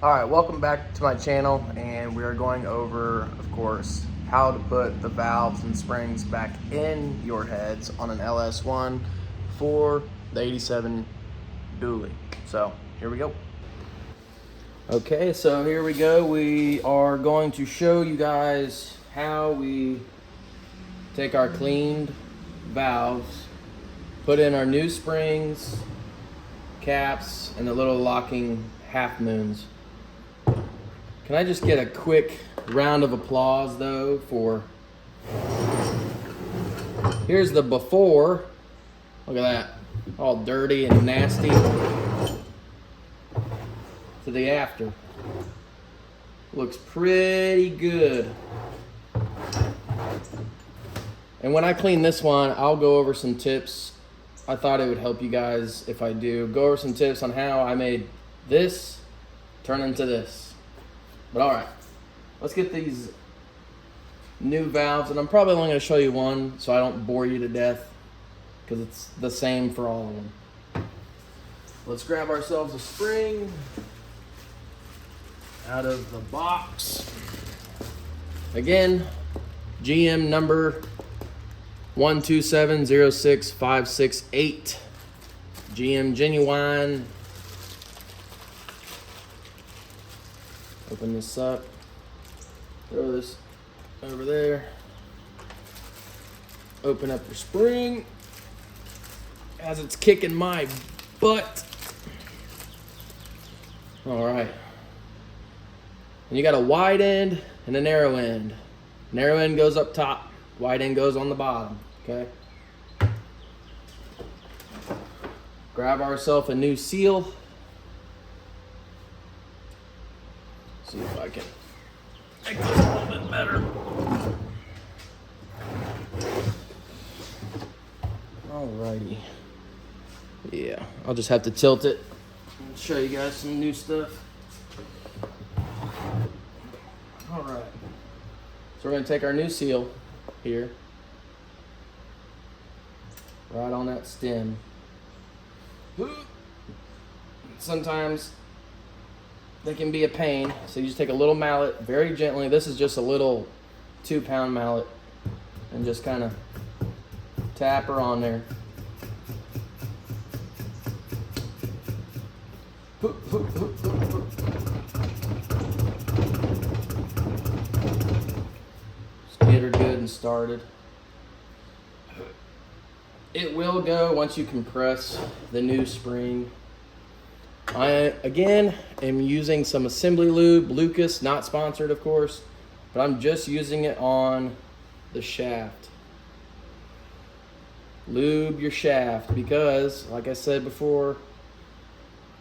All right, welcome back to my channel, and we are going over, of course, how to put the valves and springs back in your heads on an LS1 for the 87 dually. So here we go. Okay, so here we go. We are going to show you guys how we take our cleaned valves, put in our new springs, caps, and the little locking half moons. Can I just get a quick round of applause though for, here's the before, look at that, all dirty and nasty, to the after. Looks pretty good. And when I clean this one, I'll go over some tips. I thought it would help you guys if I do. Go over some tips on how I made this turn into this. But all right, let's get these new valves, and I'm probably only going to show you one so I don't bore you to death because it's the same for all of them. Let's grab ourselves a spring out of the box. Again, GM number 127065568. GM genuine. Open this up, throw this over there, open up your spring as it's kicking my butt. All right. And you got a wide end and a narrow end. Narrow end goes up top, wide end goes on the bottom, okay? Grab ourselves a new seal. See if I can make this a little bit better. Alrighty. Yeah, I'll just have to tilt it and show you guys some new stuff. Alright. So we're going to take our new seal here, right on that stem. Sometimes they can be a pain, so you just take a little mallet very gently. This is just a little 2-pound mallet, and just kind of tap her on there. Just get her good and started. It will go once you compress the new spring. I, again, am using some assembly lube, Lucas, not sponsored of course, but I'm just using it on the shaft. Lube your shaft because, like I said before,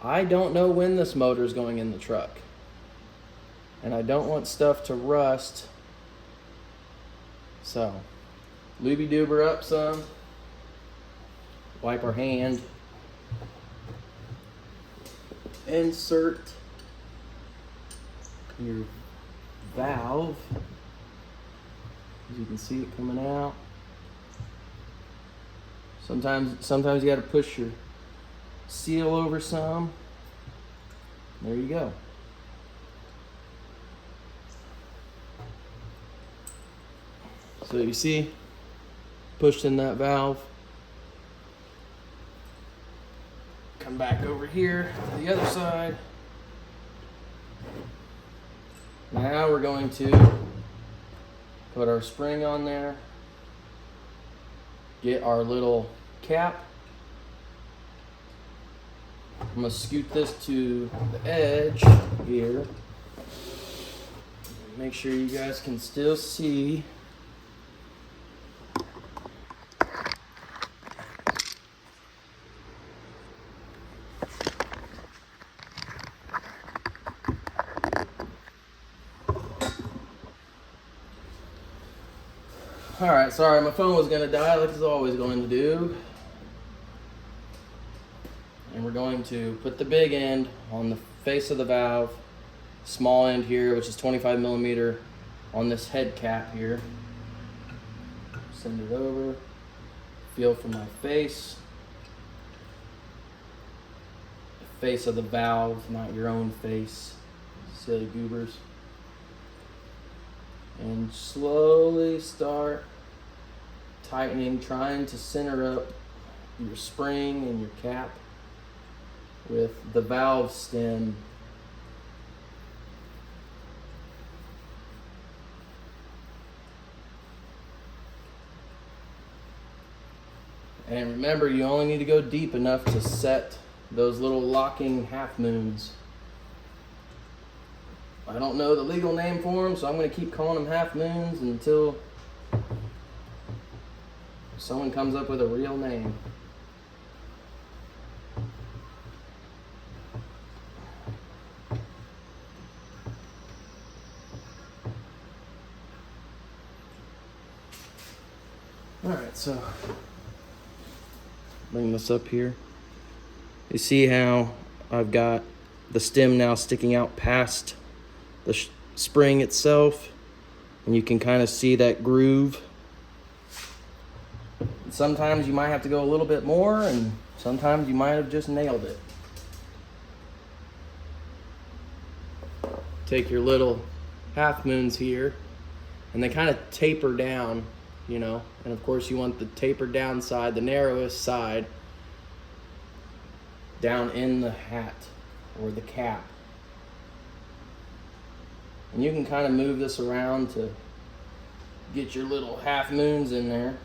I don't know when this motor is going in the truck. And I don't want stuff to rust. So, lubey-doob her up some. Wipe our hand. Insert your valve. As you can see it coming out. Sometimes you got to push your seal over some. There you go. So you see, pushed in that valve. Come back over here to the other side. Now we're going to put our spring on there. Get our little cap. I'm going to scoot this to the edge here. Make sure you guys can still see. Alright, sorry, my phone was going to die like it's always going to do. And we're going to put the big end on the face of the valve, small end here, which is 25 millimeter, on this head cap here. Send it over, feel for my face. The face of the valve, not your own face. silly goobers. And slowly start tightening, trying to center up your spring and your cap with the valve stem. And remember, you only need to go deep enough to set those little locking half moons. I don't know the legal name for them, so I'm going to keep calling them half moons until someone comes up with a real name. Alright, so bring this up here. You see how I've got the stem now sticking out past the spring itself, and you can kind of see that groove. Sometimes you might have to go a little bit more, and sometimes you might have just nailed it. Take your little half moons here, and they kind of taper down, you know, and of course you want the tapered down side, the narrowest side, down in the hat or the cap. And you can kind of move this around to get your little half moons in there.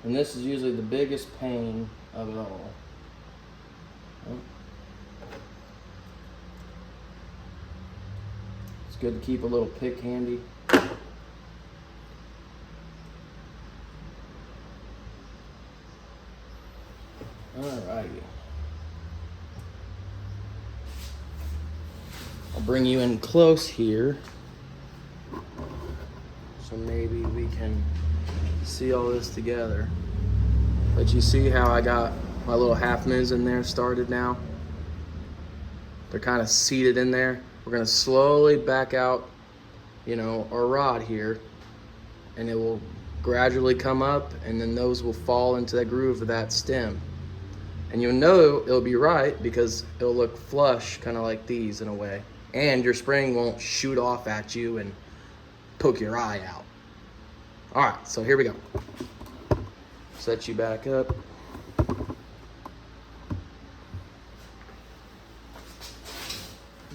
And this is usually the biggest pain of it all. It's good to keep a little pick handy. Alrighty. I'll bring you in close here, so maybe we can see all this together. But you see how I got my little half moons in there started now? They're kind of seated in there. We're gonna slowly back out, you know, our rod here, and it will gradually come up, and then those will fall into the groove of that stem. And you'll know it'll be right because it'll look flush, kind of like these in a way. And your spring won't shoot off at you and poke your eye out. All right, so here we go. Set you back up.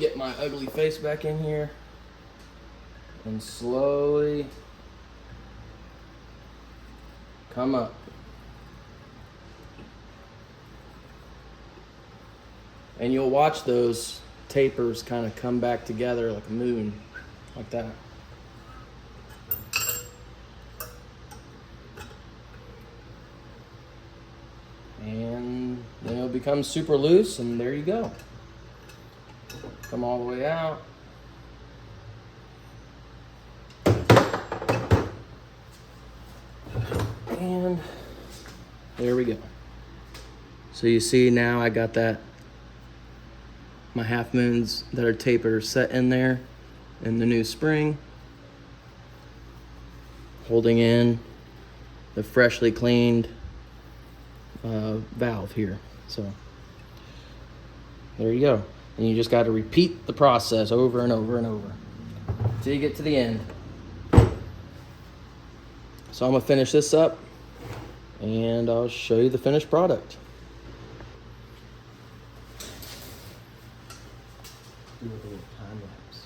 Get my ugly face back in here. And slowly come up. And you'll watch those tapers kind of come back together like a moon, like that. And then it'll become super loose, and there you go. Come all the way out. And there we go. So you see now I got that, my half moons that are tapered are set in there in the new spring, holding in the freshly cleaned valve here. So there you go. And you just got to repeat the process over and over and over until you get to the end. So I'm gonna finish this up and I'll show you the finished product. Do a little time lapse.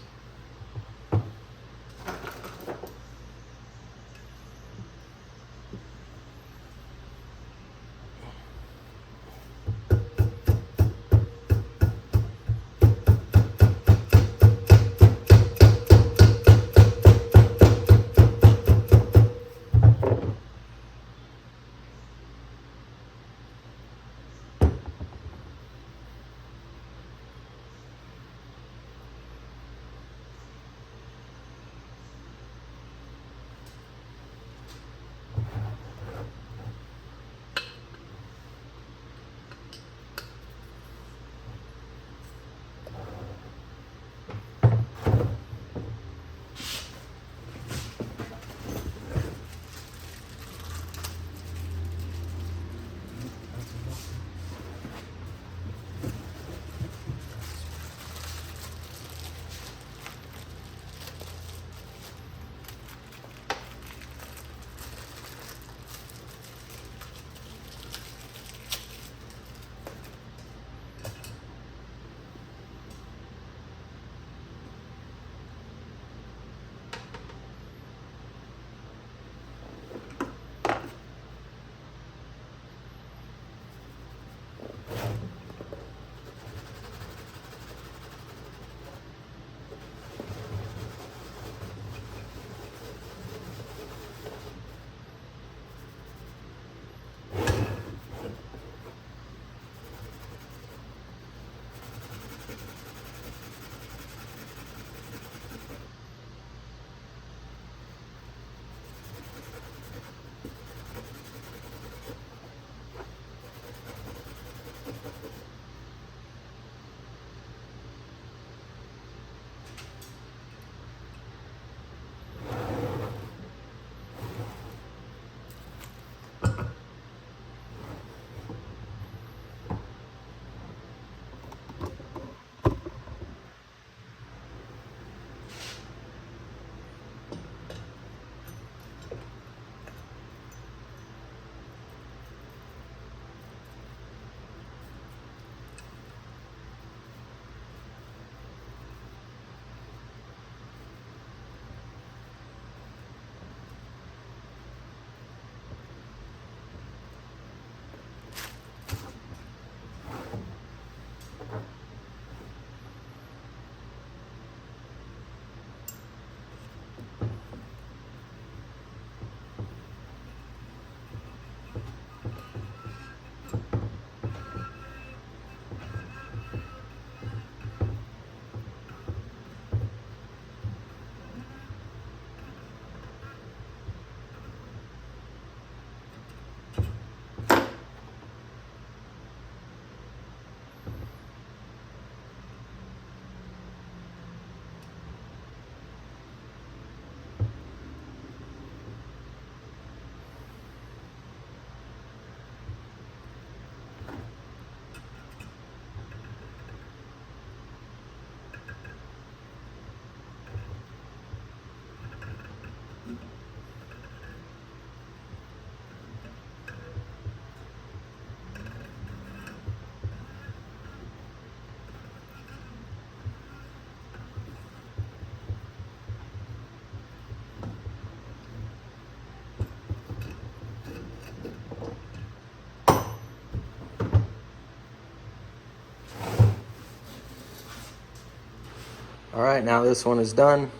All right, now this one is done.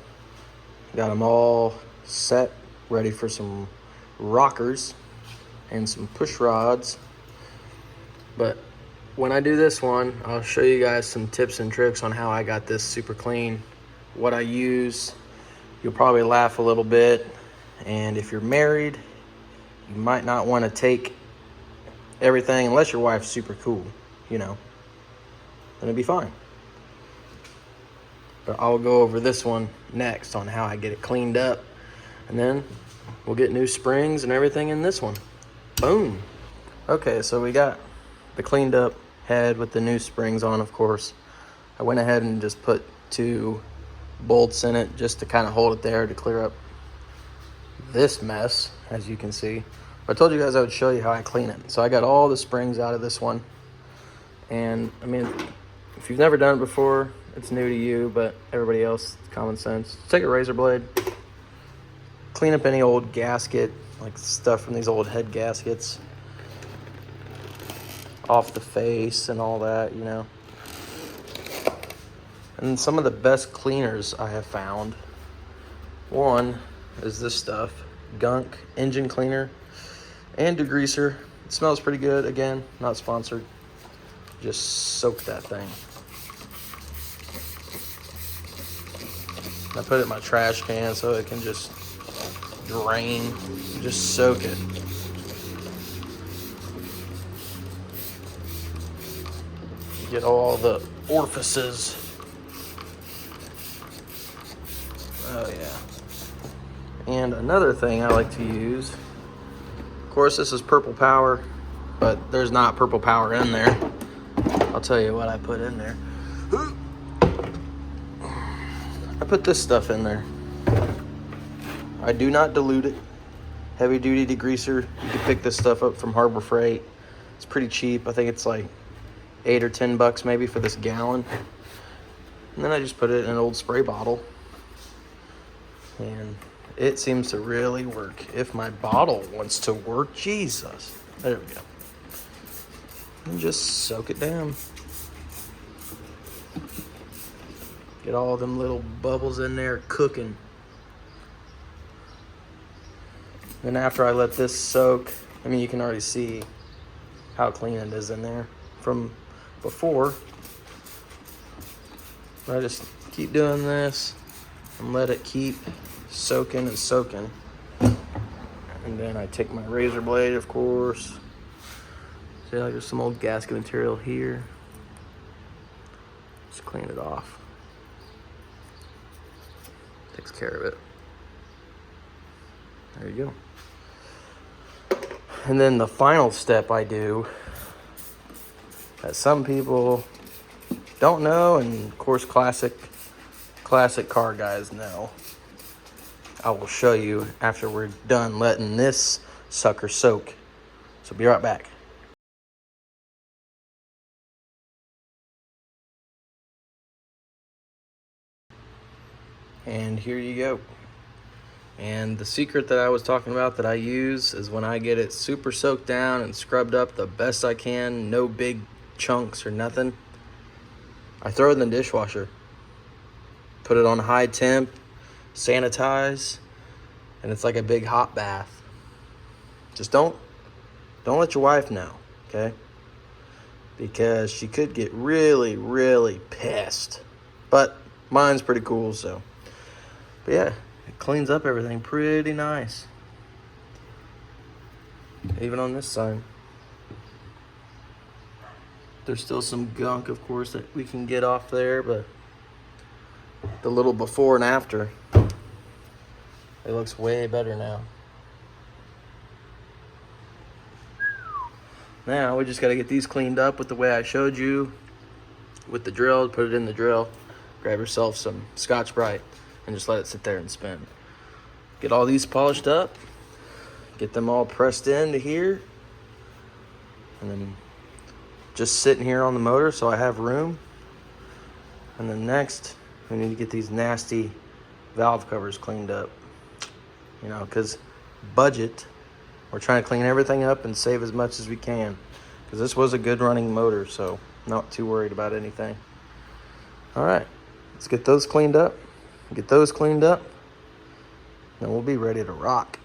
Got them all set, ready for some rockers and some push rods. But when I do this one, I'll show you guys some tips and tricks on how I got this super clean, what I use. You'll probably laugh a little bit, and if you're married, you might not want to take everything unless your wife's super cool, you know, then it'll be fine. But I'll go over this one next on how I get it cleaned up, and then we'll get new springs and everything in this one. Boom. Okay, so we got the cleaned up head with the new springs on, of course. I went ahead and just put 2 bolts in it just to kind of hold it there to clear up this mess, as you can see. I told you guys I would show you how I clean it. So I got all the springs out of this one. And I mean, if you've never done it before, it's new to you, but everybody else, it's common sense. Just take a razor blade, clean up any old gasket, like stuff from these old head gaskets, off the face and all that, you know. And some of the best cleaners I have found, one is this stuff, Gunk engine cleaner and degreaser. It smells pretty good. Again, not sponsored. Just soak that thing. I put it in my trash can so it can just drain. Just soak it. Get all the orifices. Oh yeah. And another thing I like to use, of course this is Purple Power, but there's not Purple Power in there. I'll tell you what I put in there. I put this stuff in there. I do not dilute it. Heavy duty degreaser. You can pick this stuff up from Harbor Freight. It's pretty cheap. I think it's like $8 or $10 maybe for this gallon. And then I just put it in an old spray bottle. And it seems to really work. If my bottle wants to work, Jesus. There we go. And just soak it down. Get all them little bubbles in there cooking. Then after I let this soak, I mean, you can already see how clean it is in there from before. But I just keep doing this and let it keep soaking and soaking. And then I take my razor blade, of course. See, like there's some old gasket material here. Just clean it off. Takes care of it. There you go. And then the final step I do, that some people don't know, and of course classic car guys know. I will show you after we're done letting this sucker soak. So be right back. And here you go. And the secret that I was talking about that I use is when I get it super soaked down and scrubbed up the best I can, no big chunks or nothing, I throw it in the dishwasher. Put it on high temp, sanitize, and it's like a big hot bath. Just don't let your wife know, okay? Because she could get really, really pissed. But mine's pretty cool, so. But yeah, it cleans up everything pretty nice. Even on this side. There's still some gunk, of course, that we can get off there, but the little before and after, it looks way better now. Now we just got to get these cleaned up with the way I showed you with the drill. Put it in the drill, grab yourself some Scotch-Brite, and just let it sit there and spin. Get all these polished up, get them all pressed into here, and then just sitting here on the motor so I have room. And then next, we need to get these nasty valve covers cleaned up. You know, because budget, we're trying to clean everything up and save as much as we can. Because this was a good running motor, so not too worried about anything. All right, Let's get those cleaned up. Get those cleaned up. And we'll be ready to rock.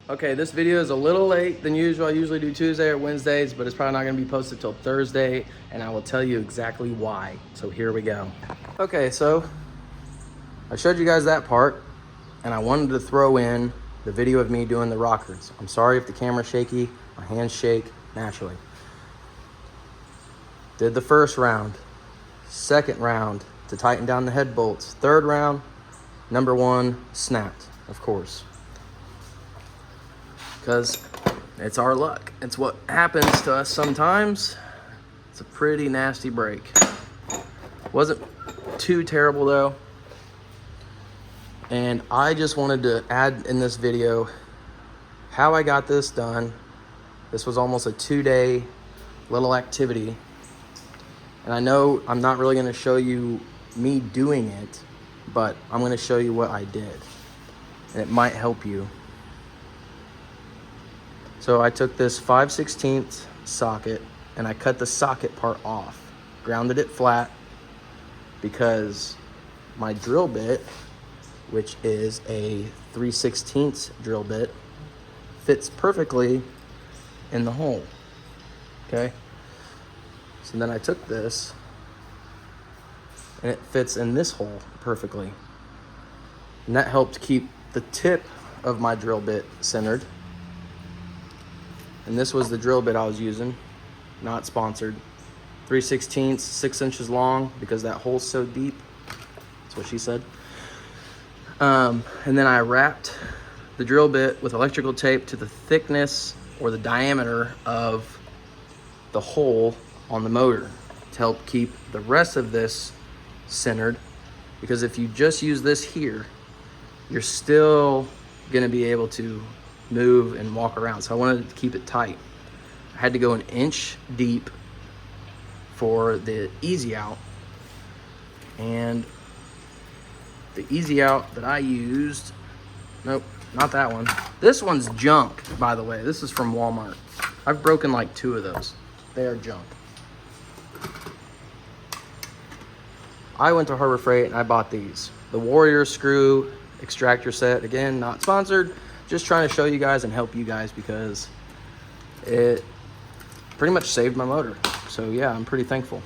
Okay, this video is a little late than usual. I usually do Tuesday or Wednesdays, but it's probably not gonna be posted till Thursday, and I will tell you exactly why. So here we go. Okay, so I showed you guys that part, and I wanted to throw in the video of me doing the rockers. I'm sorry if the camera's shaky, my hands shake naturally. Did the first round, second round to tighten down the head bolts. Third round, number one snapped, of course. Because it's our luck. It's what happens to us sometimes. It's a pretty nasty break. Wasn't too terrible though. And I just wanted to add in this video how I got this done. This was almost a 2-day little activity. And I know I'm not really gonna show you me doing it, but I'm gonna show you what I did. And it might help you. So I took this 5/16 socket and I cut the socket part off, grounded it flat, because my drill bit, which is a 3/16 drill bit, fits perfectly in the hole, okay? So then I took this and it fits in this hole perfectly. And that helped keep the tip of my drill bit centered. And this was the drill bit I was using, not sponsored. 3/16, 6 inches long, because that hole's so deep. That's what she said. And then I wrapped the drill bit with electrical tape to the thickness or the diameter of the hole on the motor to help keep the rest of this centered. Because if you just use this here, you're still gonna be able to move and walk around. So I wanted to keep it tight. I had to go 1 inch deep for the easy out, and the easy out that I used, nope, not that one. This one's junk, by the way. This is from Walmart. I've broken like 2 of those. They are junk. I went to Harbor Freight and I bought these. The Warrior screw extractor set. Again, not sponsored. Just trying to show you guys and help you guys, because it pretty much saved my motor. So yeah, I'm pretty thankful.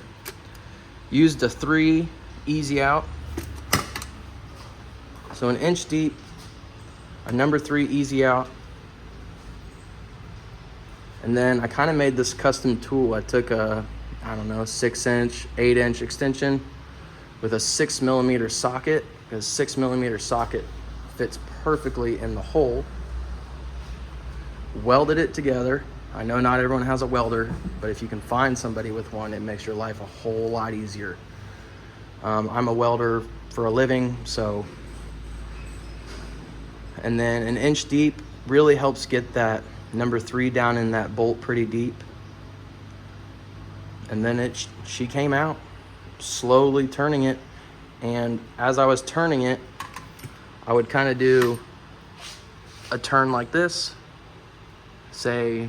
Used a 3 easy out. So 1 inch deep, a number 3 easy out. And then I kind of made this custom tool. I took a, I don't know, 6-inch, 8-inch extension with a 6mm socket, because 6mm socket fits perfectly in the hole. Welded it together. I know not everyone has a welder, but if you can find somebody with one, it makes your life a whole lot easier. I'm a welder for a living, so. And then 1 inch deep really helps get that number 3 down in that bolt pretty deep. And then she came out, slowly turning it. And as I was turning it, I would kind of do a turn like this, say,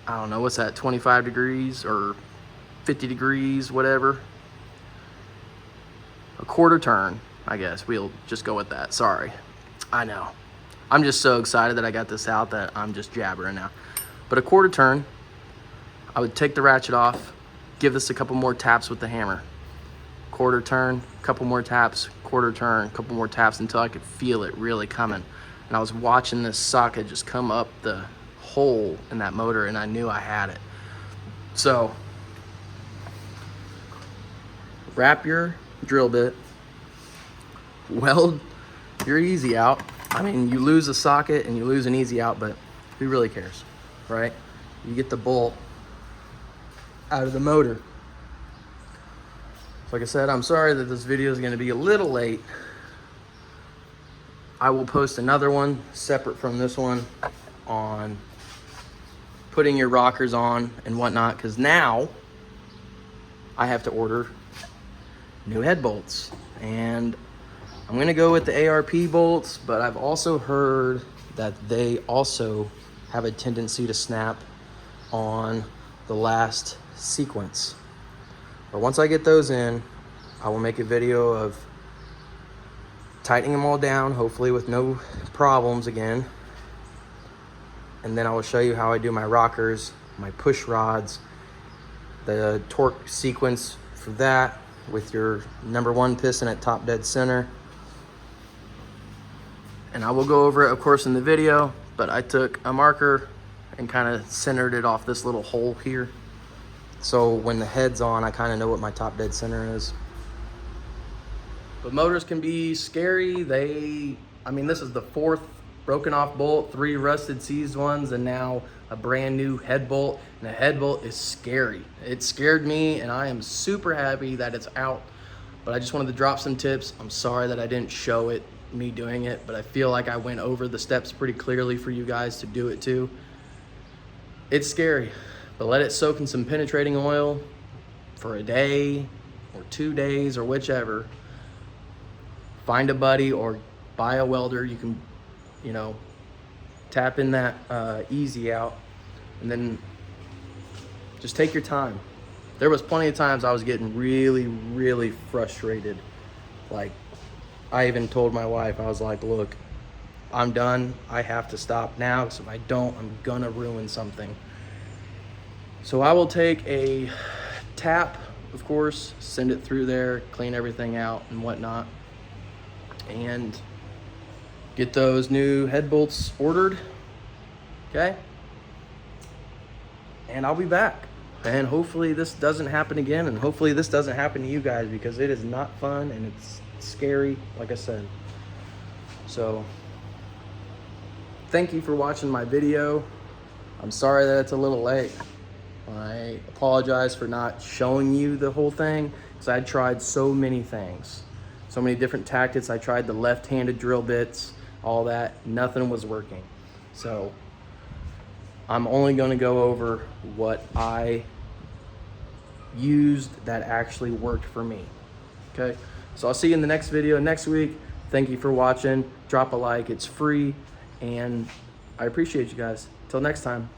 I don't know, what's that, 25 degrees or 50 degrees, whatever. A quarter turn, I guess. We'll just go with that. Sorry. I know. I'm just so excited that I got this out that I'm just jabbering now. But a quarter turn, I would take the ratchet off, give this a couple more taps with the hammer. Quarter turn, couple more taps, quarter turn, couple more taps, until I could feel it really coming. And I was watching this socket just come up the hole in that motor, and I knew I had it. So, wrap your drill bit, weld your easy out. I mean, you lose a socket and you lose an easy out, but who really cares, right? You get the bolt out of the motor. Like I said, I'm sorry that this video is going to be a little late. I will post another one separate from this one on putting your rockers on and whatnot, because now I have to order new head bolts. And I'm going to go with the ARP bolts, but I've also heard that they also have a tendency to snap on the last sequence. But once I get those in, I will make a video of tightening them all down, hopefully with no problems again. And then I will show you how I do my rockers, my push rods, the torque sequence for that with your #1 piston at top dead center. And I will go over it, of course, in the video, but I took a marker and kind of centered it off this little hole here. So when the head's on, I kind of know what my top dead center is. But motors can be scary. I mean, this is the 4th broken off bolt, 3 rusted seized ones, and now a brand new head bolt. And the head bolt is scary. It scared me, and I am super happy that it's out. But I just wanted to drop some tips. I'm sorry that I didn't show it, me doing it, but I feel like I went over the steps pretty clearly for you guys to do it too. It's scary, but let it soak in some penetrating oil for a day or 2 days or whichever. Find a buddy or buy a welder. You can, tap in that easy out, and then just take your time. There was plenty of times I was getting really, really frustrated. Like, I even told my wife, I was like, look, I'm done. I have to stop now, because if I don't, I'm gonna ruin something. So I will take a tap, of course, send it through there, clean everything out and whatnot, and get those new head bolts ordered, okay? And I'll be back. And hopefully this doesn't happen again, and hopefully this doesn't happen to you guys, because it is not fun and it's scary, like I said. So thank you for watching my video. I'm sorry that it's a little late. I apologize for not showing you the whole thing, because I tried so many things, so many different tactics. I tried the left-handed drill bits, all that, nothing was working. So I'm only going to go over what I used that actually worked for me. Okay, so I'll see you in the next video next week. Thank you for watching. Drop a like, it's free, and I appreciate you guys. Till next time.